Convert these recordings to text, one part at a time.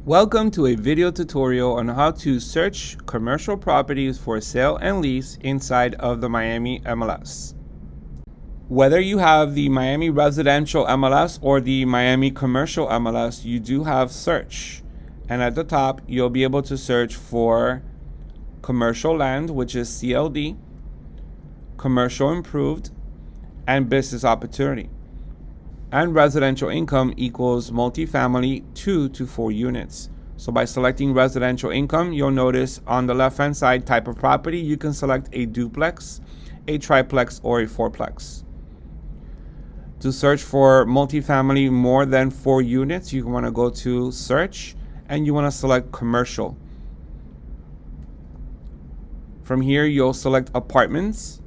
Welcome to a video tutorial on how to search commercial properties for sale and lease inside of the Miami MLS. Whether you have the Miami Residential MLS or the Miami Commercial MLS, you do have search. And at the top, you'll be able to search for commercial land, which is CLD, commercial improved, and business opportunity. And residential income equals multifamily 2 to 4 units. So by selecting residential income, you'll notice on the left-hand side type of property, you can select a duplex, a triplex, or a fourplex. To search for multifamily more than 4 units, you want to go to search and you want to select commercial. From here, you'll select apartments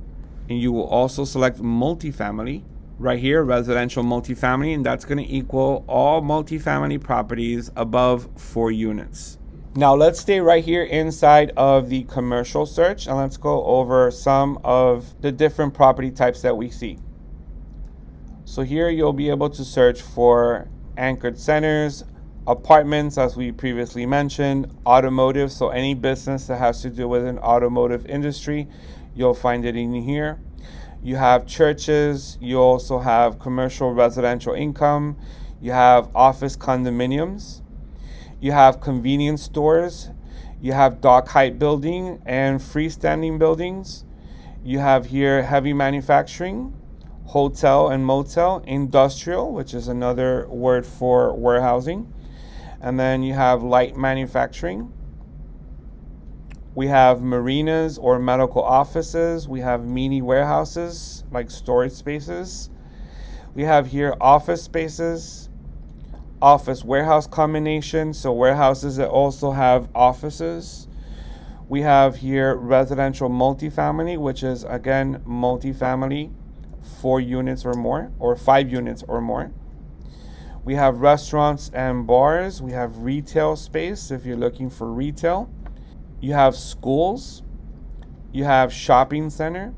and you will also select multifamily. Right here, residential multifamily, and that's going to equal all multifamily properties above 4 units. Now let's stay right here inside of the commercial search and let's go over some of the different property types that we see. So here you'll be able to search for anchored centers, apartments, as we previously mentioned, automotive, so any business that has to do with an automotive industry, you'll find it in here. You have churches, you also have commercial residential income, you have office condominiums, you have convenience stores, you have dock height building and freestanding buildings. You have here heavy manufacturing, hotel and motel, industrial, which is another word for warehousing. And then you have light manufacturing. We have marinas or medical offices. We have mini warehouses, like storage spaces. We have here office spaces, office warehouse combination, so warehouses that also have offices. We have here residential multifamily, which is again multifamily, 4 units or more, or 5 units or more. We have restaurants and bars. We have retail space if you're looking for retail. You have schools, you have shopping center,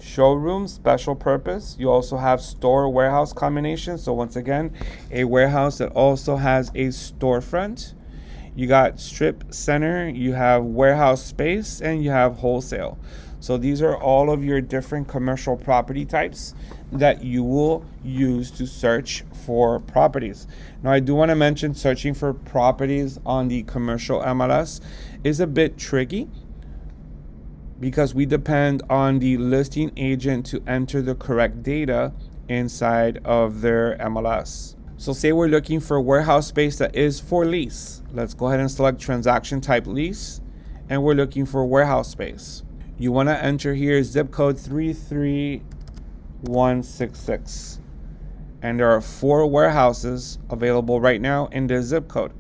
showroom, special purpose. You also have store warehouse combination. So once again, a warehouse that also has a storefront. You got strip center, you have warehouse space, and you have wholesale. So these are all of your different commercial property types that you will use to search for properties. Now, I do want to mention searching for properties on the commercial MLS is a bit tricky because we depend on the listing agent to enter the correct data inside of their MLS. So say we're looking for warehouse space that is for lease. Let's go ahead and select transaction type lease, and we're looking for warehouse space. You want to enter here zip code 33166. And there are 4 warehouses available right now in this zip code.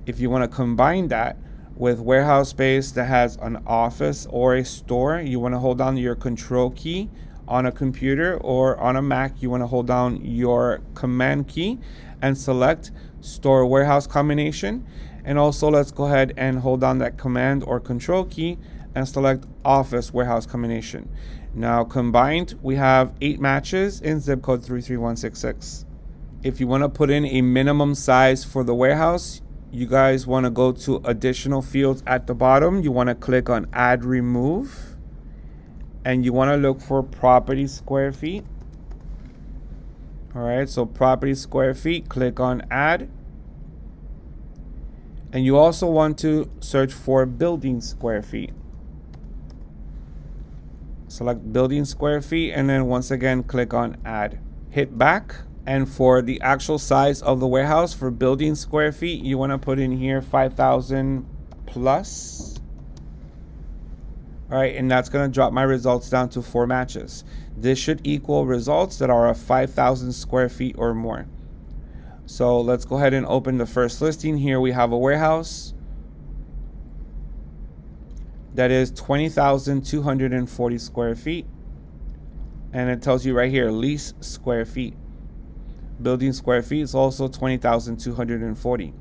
If you want to combine that with warehouse space that has an office or a store, you want to hold down your control key on a computer, or on a Mac, you want to hold down your command key and select store warehouse combination. And also let's go ahead and hold down that command or control key and select office warehouse combination. Now combined, we have 8 matches in zip code 33166. If you want to put in a minimum size for the warehouse, you guys want to go to additional fields at the bottom. You want to click on add remove, and you want to look for property square feet. All right, so property square feet, click on add. And you also want to search for building square feet. Select building square feet, and then once again click on add. Hit back, and for the actual size of the warehouse for building square feet, you want to put in here 5,000 plus. All right, and that's going to drop my results down to 4 matches. This should equal results that are of 5,000 square feet or more. So let's go ahead and open the first listing. Here we have a warehouse that is 20,240 square feet. And it tells you right here, lease square feet. Building square feet is also 20,240.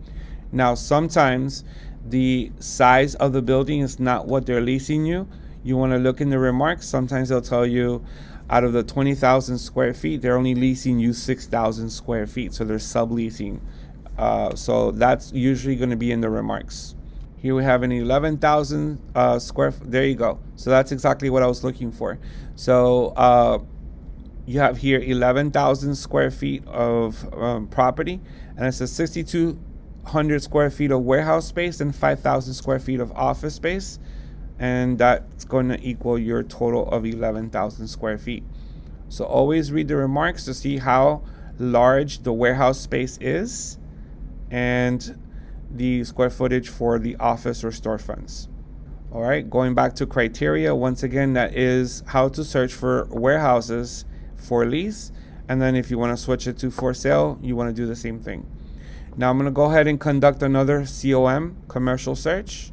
Now, sometimes the size of the building is not what they're leasing you. You want to look in the remarks. Sometimes they'll tell you out of the 20,000 square feet, they're only leasing you 6,000 square feet. So they're subleasing So that's usually going to be in the remarks. Here we have an 11,000 square foot. There you go. So that's exactly what I was looking for. So you have here 11,000 square feet of property, and it's a 6,200 square feet of warehouse space and 5,000 square feet of office space. And that's going to equal your total of 11,000 square feet. So always read the remarks to see how large the warehouse space is and the square footage for the office or storefronts. All right, going back to criteria, once again, that is how to search for warehouses for lease. And then if you want to switch it to for sale, you want to do the same thing. Now I'm going to go ahead and conduct another COM, commercial search.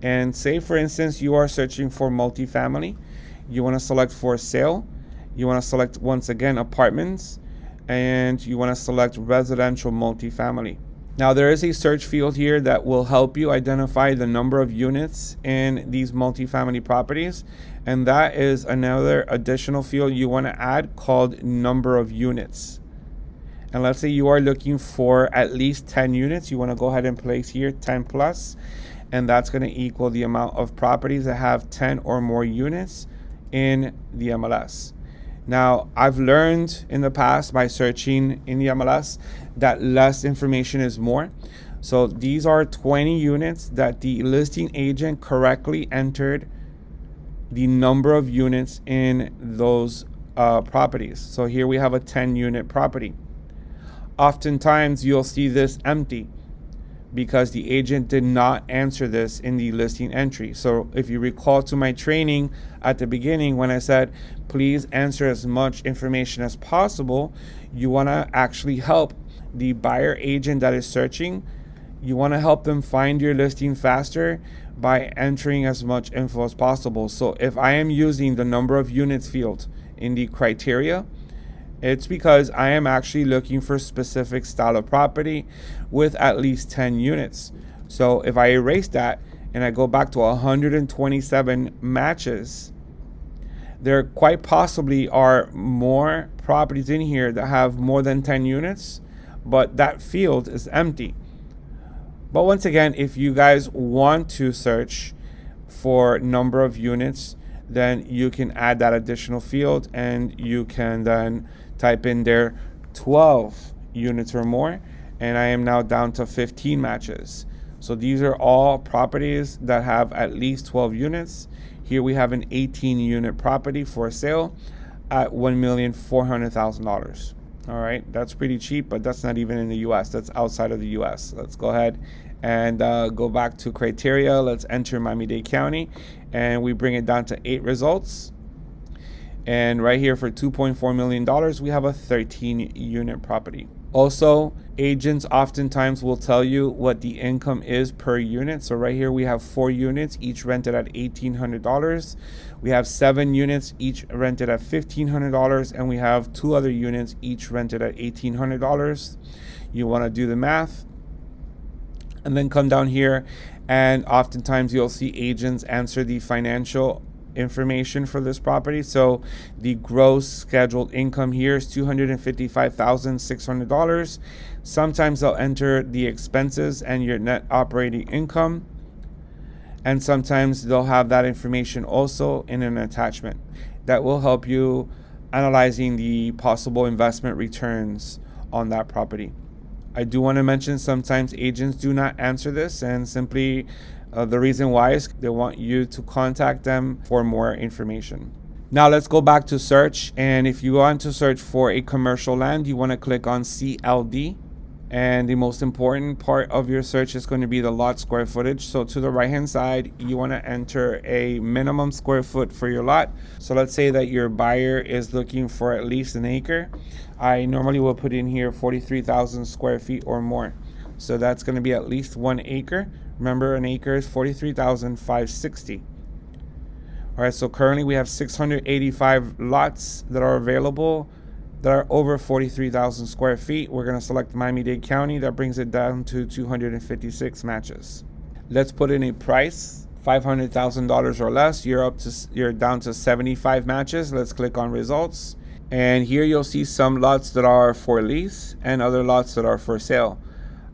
And say, for instance, you are searching for multifamily. You want to select for sale. You want to select, once again, apartments. And you want to select residential multifamily. Now there is a search field here that will help you identify the number of units in these multifamily properties. And that is another additional field you want to add called number of units. And let's say you are looking for at least 10 units. You want to go ahead and place here 10 plus. And that's going to equal the amount of properties that have 10 or more units in the MLS. Now, I've learned in the past by searching in the MLS that less information is more. So these are 20 units that the listing agent correctly entered the number of units in those properties. So here we have a 10 unit property. Oftentimes you'll see this empty because the agent did not answer this in the listing entry. So if you recall to my training at the beginning when I said, please answer as much information as possible, you want to actually help the buyer agent that is searching. You want to help them find your listing faster by entering as much info as possible. So if I am using the number of units field in the criteria, it's because I am actually looking for specific style of property with at least 10 units. So if I erase that and I go back to 127 matches, there quite possibly are more properties in here that have more than 10 units, but that field is empty. But once again, if you guys want to search for number of units, then you can add that additional field and you can then type in there 12 units or more, and I am now down to 15 matches. So these are all properties that have at least 12 units. Here we have an 18 unit property for sale at $1,400,000. All right, that's pretty cheap, but that's not even in the US. That's outside of the US. Let's go ahead and go back to criteria. Let's enter Miami-Dade County, and we bring it down to 8 results. And right here for $2.4 million, we have a 13 unit property. Also, agents oftentimes will tell you what the income is per unit. So right here we have 4 units, each rented at $1,800. We have 7 units, each rented at $1,500. And we have 2 other units, each rented at $1,800. You want to do the math and then come down here. And oftentimes you'll see agents answer the financial information for this property. So the gross scheduled income here is $255,600. Sometimes they'll enter the expenses and your net operating income, and sometimes they'll have that information also in an attachment that will help you analyzing the possible investment returns on that property. I do want to mention sometimes agents do not answer this, and simply the reason why is they want you to contact them for more information. Now let's go back to search. And if you want to search for a commercial land, you want to click on CLD. And the most important part of your search is going to be the lot square footage. So to the right hand side, you want to enter a minimum square foot for your lot. So let's say that your buyer is looking for at least an acre. I normally will put in here 43,000 square feet or more. So that's going to be at least 1 acre. Remember, an acre is 43,560. All right, so currently we have 685 lots that are available that are over 43,000 square feet. We're going to select Miami-Dade County. That brings it down to 256 matches. Let's put in a price, $500,000 or less. You're down to 75 matches. Let's click on results. And here you'll see some lots that are for lease and other lots that are for sale.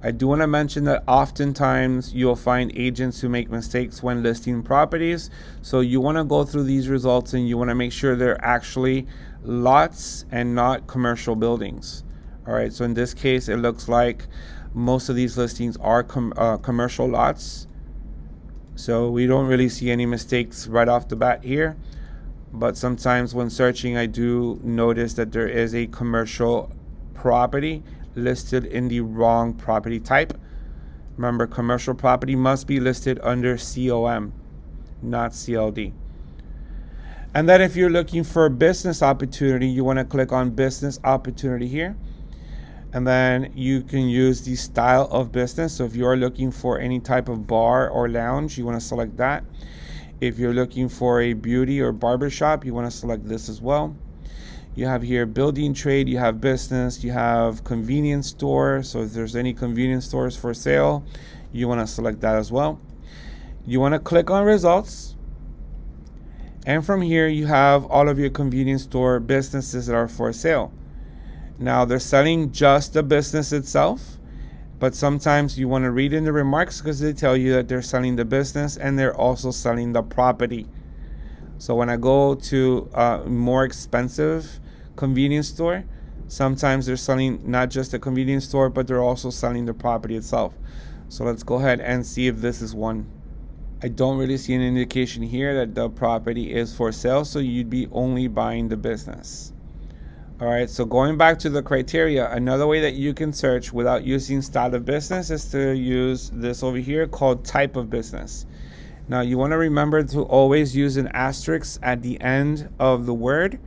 I do want to mention that oftentimes you'll find agents who make mistakes when listing properties. So you want to go through these results and you want to make sure they're actually lots and not commercial buildings. All right, so in this case, it looks like most of these listings are commercial lots. So we don't really see any mistakes right off the bat here. But sometimes when searching, I do notice that there is a commercial property listed in the wrong property type. Remember, commercial property must be listed under COM, not CLD. And then if you're looking for business opportunity, you want to click on business opportunity here. And then you can use the style of business. So if you're looking for any type of bar or lounge, you want to select that. If you're looking for a beauty or barber shop, you want to select this as well. You have here building trade, you have business, you have convenience store. So if there's any convenience stores for sale, you want to select that as well. You want to click on results. And from here, you have all of your convenience store businesses that are for sale. Now, they're selling just the business itself, but sometimes you want to read in the remarks because they tell you that they're selling the business and they're also selling the property. So when I go to a more expensive convenience store, sometimes they're selling not just the convenience store, but they're also selling the property itself. So let's go ahead and see if this is one. I don't really see an indication here that the property is for sale, so you'd be only buying the business. All right, so going back to the criteria, another way that you can search without using style of business is to use this over here called type of business. Now, you want to remember to always use an asterisk at the end of the word,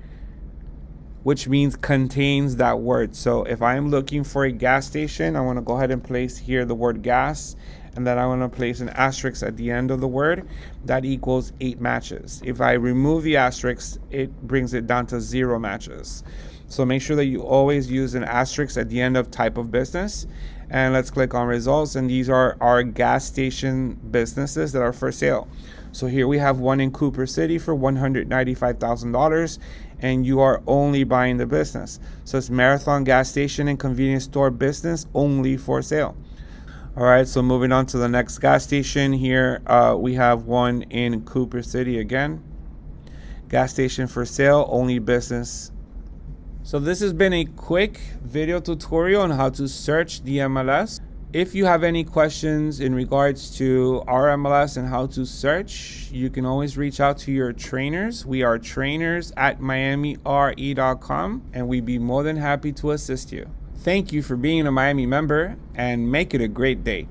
which means contains that word. So if I'm looking for a gas station, I want to go ahead and place here the word gas, and then I want to place an asterisk at the end of the word. That equals 8 matches. If I remove the asterisk, it brings it down to 0 matches. So make sure that you always use an asterisk at the end of type of business. And let's click on results. And these are our gas station businesses that are for sale. So here we have one in Cooper City for $195,000. And you are only buying the business. So it's Marathon gas station and convenience store business only for sale. All right, so moving on to the next gas station here, we have one in Cooper City again. Gas station for sale, only business. So this has been a quick video tutorial on how to search the MLS. If you have any questions in regards to our MLS and how to search, you can always reach out to your trainers. We are trainers at miamire.com, and we'd be more than happy to assist you. Thank you for being a Miami member, and make it a great day.